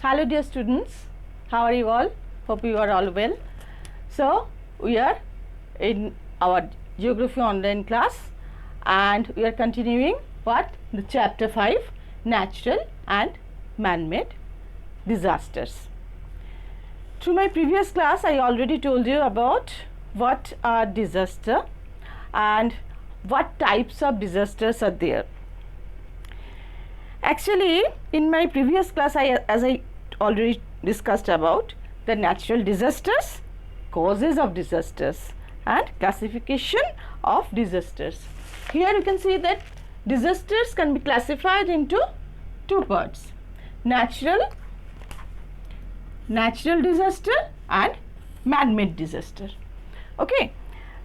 Hello dear students, how are you all? Hope you are all well. So we are in our geography online class and we are continuing what? The chapter 5, natural and man-made disasters. Through my previous class I already told you about what are disaster and what types of disasters are there. Actually, in my previous class, as I already discussed about the natural disasters, causes of disasters and classification of disasters. Here you can see that disasters can be classified into two parts, natural disaster and man-made disaster. Okay.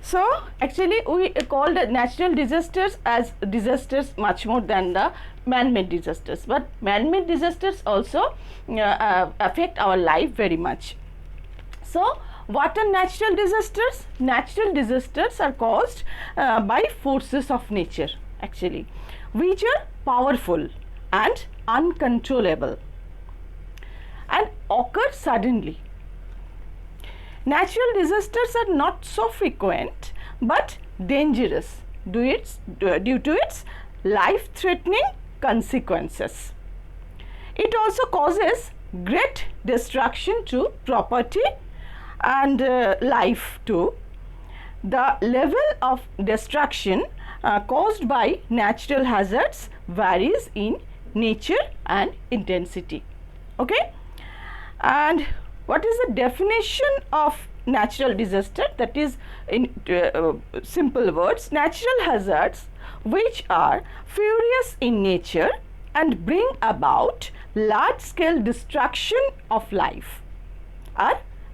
So, actually we call the natural disasters as disasters much more than the man-made disasters, but man-made disasters also affect our life very much. So, what are natural disasters? Natural disasters are caused by forces of nature actually, which are powerful and uncontrollable and occur suddenly. Natural disasters are not so frequent but dangerous due to its life-threatening consequences. It also causes great destruction to property and life too. The level of destruction caused by natural hazards varies in nature and intensity. Okay, and what is the definition of natural disaster? That is, in simple words, natural hazards which are furious in nature and bring about large scale destruction of life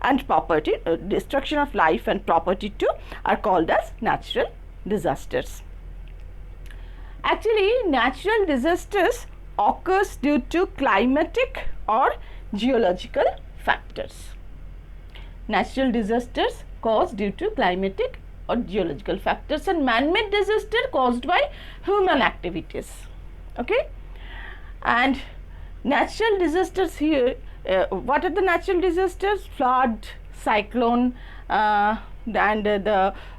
and property, destruction of life and property too are called as natural disasters. Actually, natural disasters occurs due to climatic or geological factors. Natural disasters caused due to climatic or geological factors, and man-made disaster caused by human activities. Okay, and natural disasters here, what are the natural disasters? Flood, cyclone, and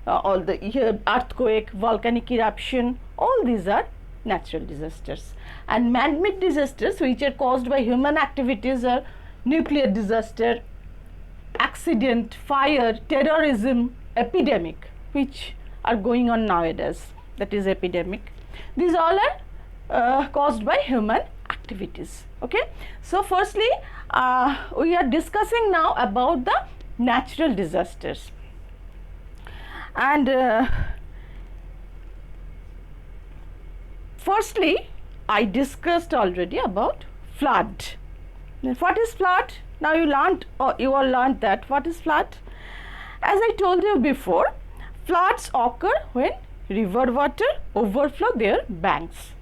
all the earthquake, volcanic eruption, all these are natural disasters. And man-made disasters which are caused by human activities are nuclear disaster, accident, fire, terrorism, epidemic, which are going on nowadays, that is epidemic. These all are caused by human activities. Okay, so firstly we are discussing now about the natural disasters, and firstly I discussed already about flood. What is flood? Now you all learned that. What is flood? As I told you before, floods occur when river water overflow their banks.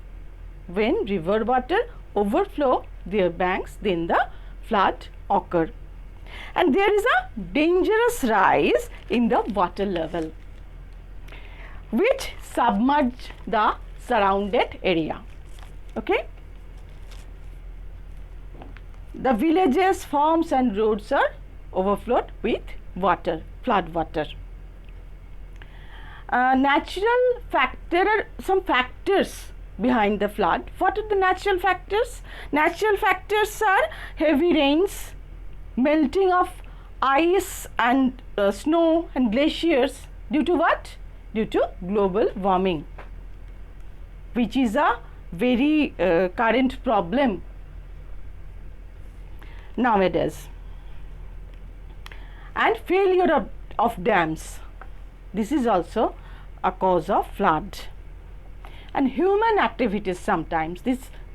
When river water overflow their banks, then the flood occur. And there is a dangerous rise in the water level which submerge the surrounded area. Okay. The villages, farms and roads are overflowed with water, flood water. Natural factor, there are some factors behind the flood. What are the natural factors? Natural factors are heavy rains, melting of ice and snow and glaciers. Due to what? Due to global warming, which is a very current problem nowadays. And failure of dams, this is also a cause of flood. And human activities sometimes,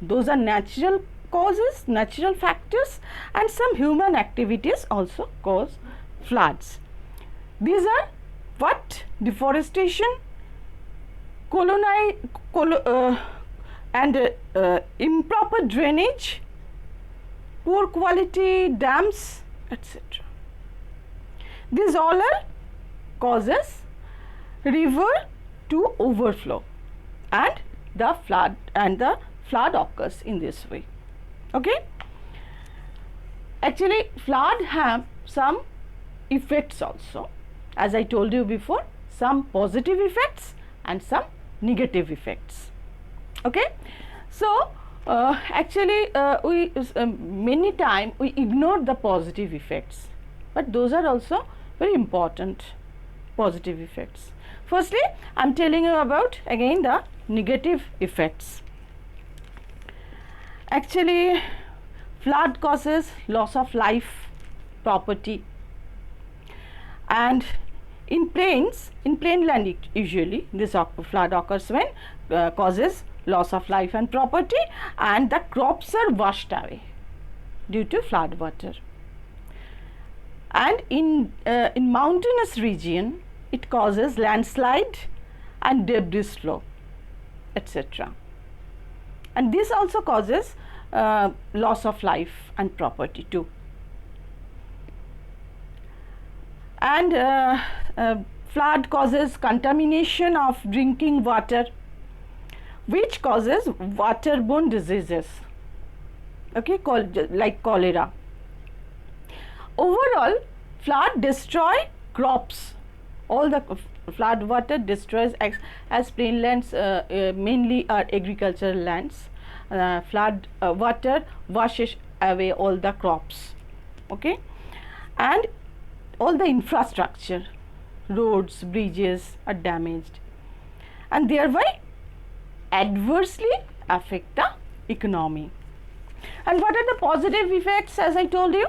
those are natural causes, natural factors, and some human activities also cause floods. These are what? Deforestation, and improper drainage, poor quality dams, etc. These all are causes river to overflow, and the flood occurs in this way. Okay. actually flood have some effects also, as I told you before, some positive effects and some negative effects. Okay, so actually we many time we ignore the positive effects, but those are also very important positive effects. Firstly, I am telling you about again the negative effects. Actually, flood causes loss of life, property, and in plainland usually this flood occurs when causes loss of life and property, and the crops are washed away due to flood water. And in mountainous region it causes landslide and debris flow, etc. And this also causes loss of life and property too. And flood causes contamination of drinking water, which causes waterborne diseases, okay, like cholera. Overall, flood destroy crops. All the flood water destroys, as plainlands mainly are agricultural lands. Flood water washes away all the crops, okay, and all the infrastructure, roads, bridges are damaged, and thereby adversely affect the economy. And what are the positive effects? As I told you,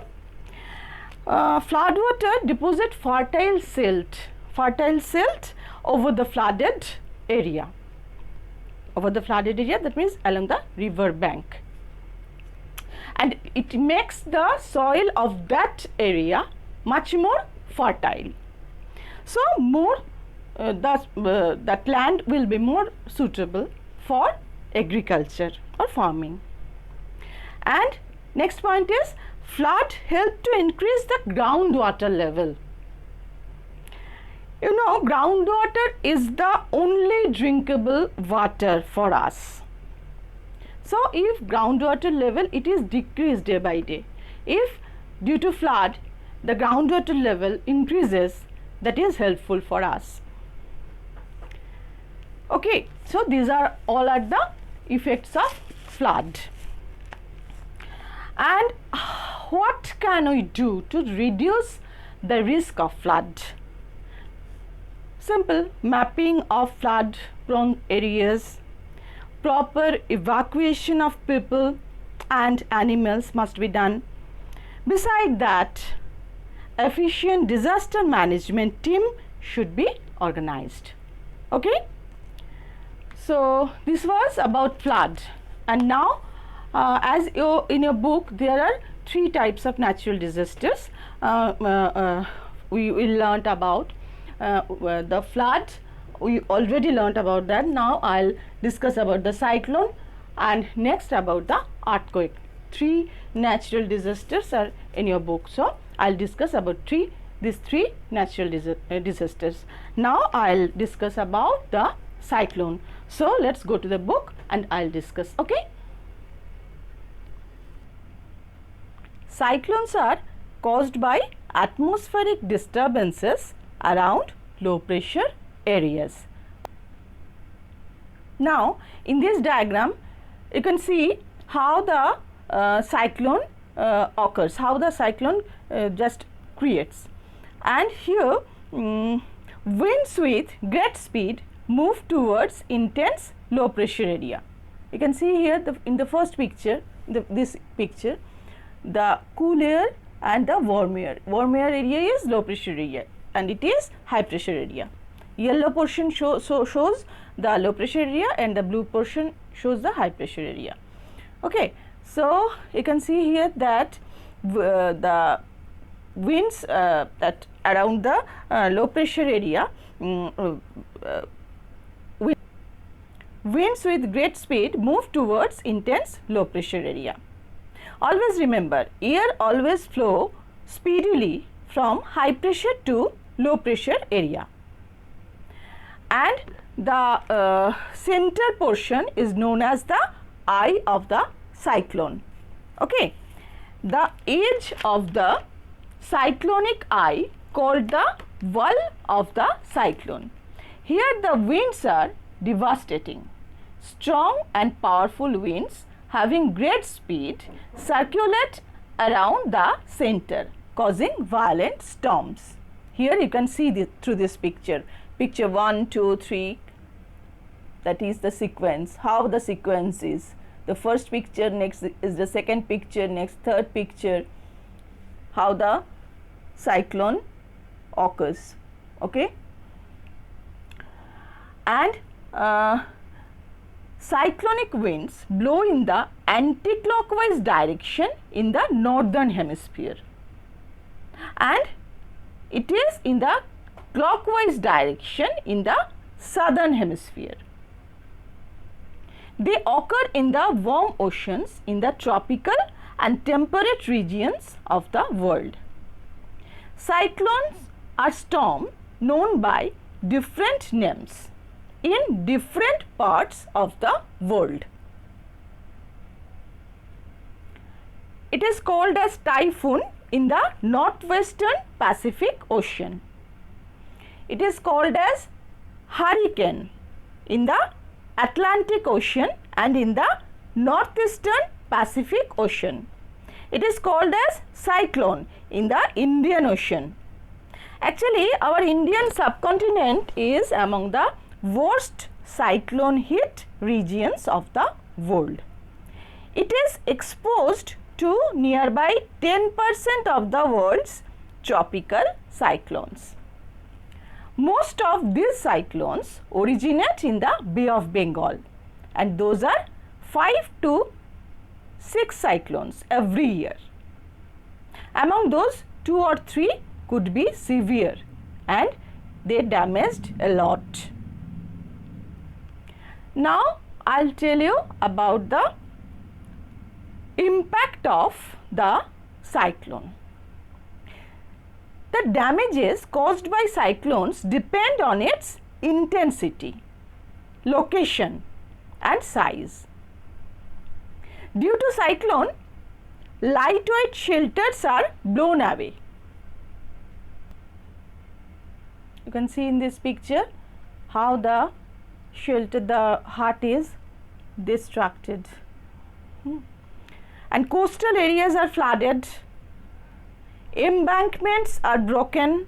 flood water deposit fertile silt over the flooded area. Over the flooded area, that means along the river bank, and it makes the soil of that area much more fertile. So more that land will be more suitable for agriculture or farming. And next point is, flood help to increase the groundwater level. You know, groundwater is the only drinkable water for us. So if groundwater level it is decreased day by day, if due to flood the groundwater level increases, that is helpful for us. Okay, so these are all are the effects of flood. And what can we do to reduce the risk of flood? Simple: mapping of flood prone areas, proper evacuation of people and animals must be done. Beside that, efficient disaster management team should be organized. Okay, so this was about flood. And now as in your book there are 3 types of natural disasters. We learnt about the flood, we already learnt about that. Now I'll discuss about the cyclone and next about the earthquake. 3 natural disasters are in your book, so I'll discuss about these three natural disasters. Now I'll discuss about the cyclone. So let's go to the book and I'll discuss. Okay. Cyclones are caused by atmospheric disturbances around low pressure areas. Now in this diagram you can see how the cyclone occurs, how the cyclone just creates. And here winds with great speed move towards intense low pressure area. You can see here in the first picture, this picture, the cool air and the warm air. Warm air area is low pressure area and it is high pressure area. Yellow portion shows the low pressure area and the blue portion shows the high pressure area. Okay, so you can see here that the winds that around the low pressure area, winds with great speed move towards intense low pressure area. Always remember, air always flow speedily from high pressure to low pressure area, and the center portion is known as the eye of the cyclone. Okay, the edge of the cyclonic eye called the whirl of the cyclone. Here the winds are devastating. Strong and powerful winds having great speed circulate around the center, causing violent storms. Here you can see this through this picture. Picture 1, 2, 3, that is the sequence, how the sequence is. The first picture, next is the second picture, next third picture, how the cyclone occurs. Okay. And cyclonic winds blow in the anti-clockwise direction in the northern hemisphere, and it is in the clockwise direction in the southern hemisphere. They occur in the warm oceans in the tropical and temperate regions of the world. Cyclones are storms known by different names in different parts of the world. It is called as typhoon in the northwestern Pacific Ocean. It is called as hurricane in the Atlantic Ocean and in the northeastern Pacific Ocean. It is called as cyclone in the Indian Ocean. Actually, our Indian subcontinent is among the worst cyclone hit regions of the world. It is exposed to nearby 10% of the world's tropical cyclones. Most of these cyclones originate in the Bay of Bengal, and those are 5 to 6 cyclones every year. Among those, 2 or 3 could be severe and they damaged a lot. Now I'll tell you about the impact of the cyclone. The damages caused by cyclones depend on its intensity, location and size. Due to cyclone, lightweight shelters are blown away. You can see in this picture how the shelter, the hut is destructed. And coastal areas are flooded, embankments are broken,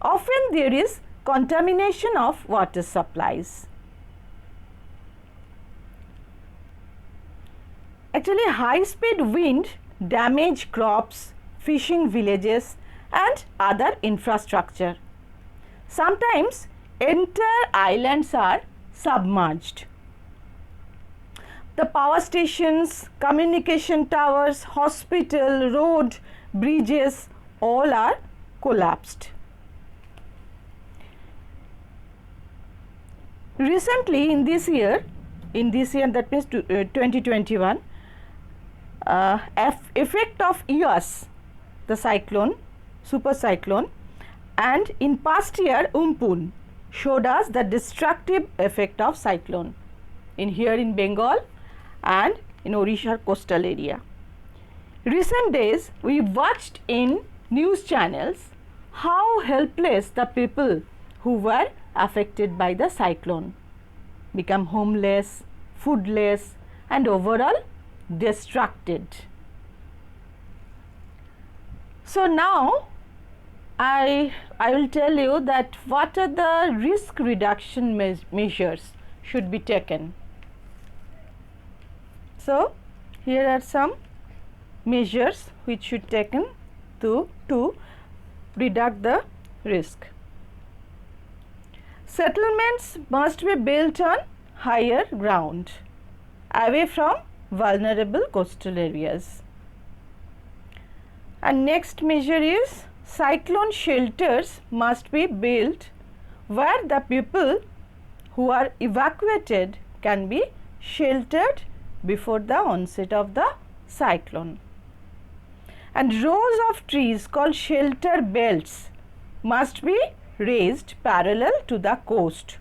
often there is contamination of water supplies. Actually, high speed wind damage crops, fishing villages and other infrastructure. Sometimes entire islands are submerged. The power stations, communication towers, hospital, road, bridges, all are collapsed. Recently in this year that means 2021, effect of Ias, the cyclone, super cyclone, and in past year Umpun showed us the destructive effect of cyclone here in Bengal and in Odisha coastal area. Recent days we watched in news channels how helpless the people who were affected by the cyclone become homeless, foodless and overall distracted. So now I will tell you that what are the risk reduction measures should be taken. So here are some measures which should be taken to reduce the risk. Settlements must be built on higher ground, away from vulnerable coastal areas. And next measure is cyclone shelters must be built where the people who are evacuated can be sheltered before the onset of the cyclone. And rows of trees called shelter belts must be raised parallel to the coast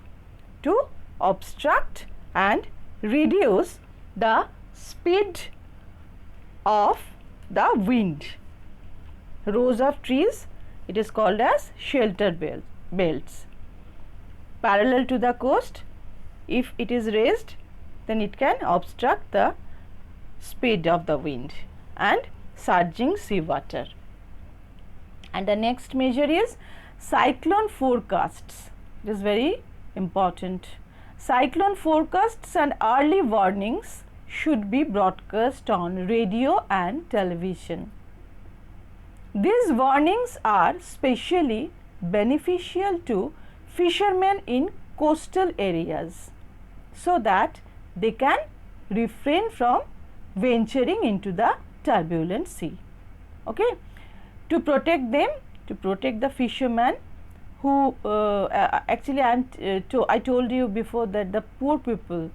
to obstruct and reduce the speed of the wind. Rows of trees, it is called as shelter belts. Parallel to the coast, if it is raised, then it can obstruct the speed of the wind and surging sea water. And the next measure is cyclone forecasts. It is very important. Cyclone forecasts and early warnings should be broadcast on radio and television. These warnings are specially beneficial to fishermen in coastal areas so that they can refrain from venturing into the turbulent sea. Okay, to protect them, to protect the fishermen who actually I told you before that the poor people,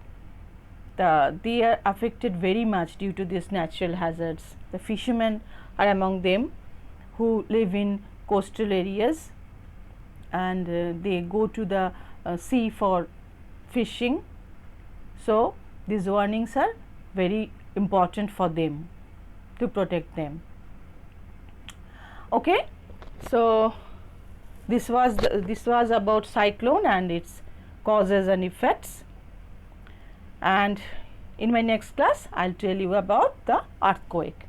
they are affected very much due to these natural hazards. The fishermen are among them who live in coastal areas, and they go to the sea for fishing. So these warnings are very important for them, to protect them. Okay, so this was about cyclone and its causes and effects, and in my next class I'll tell you about the earthquake.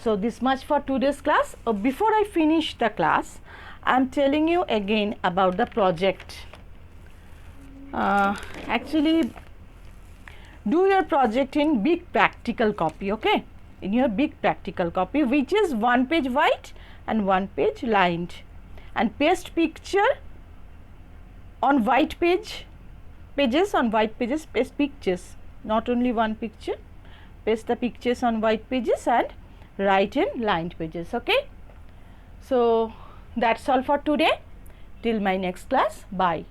So this much for today's class. Before I finish the class, I'm telling you again about the project. Actually, do your project in big practical copy, okay? In your big practical copy, which is 1 page white and 1 page lined, and paste picture on white pages on white pages, paste pictures, not only one picture, paste the pictures on white pages and write in lined pages. Okay, so that's all for today. Till my next class, bye.